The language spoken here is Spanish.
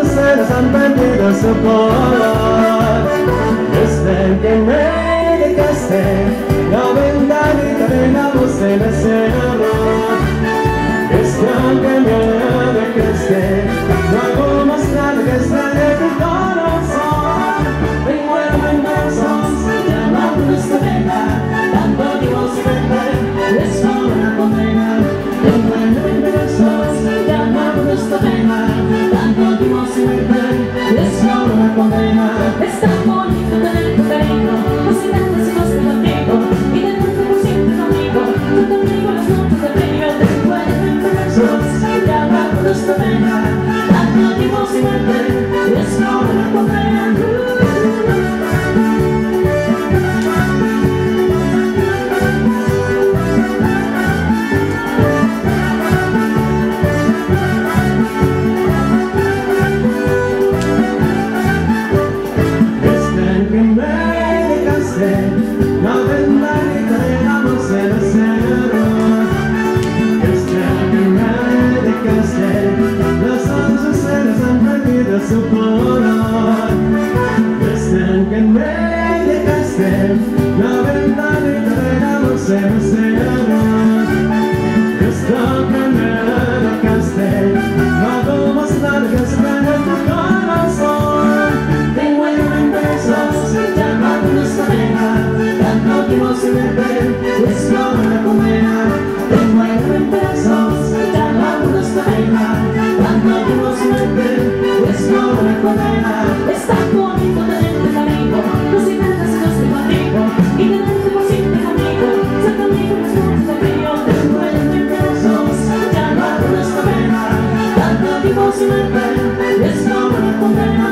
ustedes han perdido su color. Desde que me dejaste, la ventanita de la voz del deseo. Desde que me dejaste, no hago más nada que estar de tu corazón. Me envuelvo en besos, llamándonos de pena, tanto Dios verde, es como una condena. Me envuelvo en besos, llamándonos de pena, tanto Dios verde, es como una condena. Es tan bonito tener tu cariño, no sé nada si no estoy contigo, y tenerte por siempre conmigo. Yo conmigo las noches de frío, te envuelvo en besos, llamándonos de pena, tanto Dios verde, es como una condena. La ventanita de la voz del deseo. Desde que me dejaste, los ojos ustedes han perdido su color. Desde que me dejaste, la ventanita de la voz del deseo. Desde que me dejaste, no hago más nada que estar en tu corazón. Te envuelvo en besos, llamándonos de pena, tanto Dios verde, es como una condena. Te envuelvo en besos, llamándonos de pena, tanto Dios verde, es como una condena. Es tan bonito tenerte cariño, no sé nada si no estoy contigo, y tenerte por siempre conmigo. Ser conmigo las noches de frío, Te envuelvo en besos, llamándonos de pena, tanto Dios verde, es como una condena.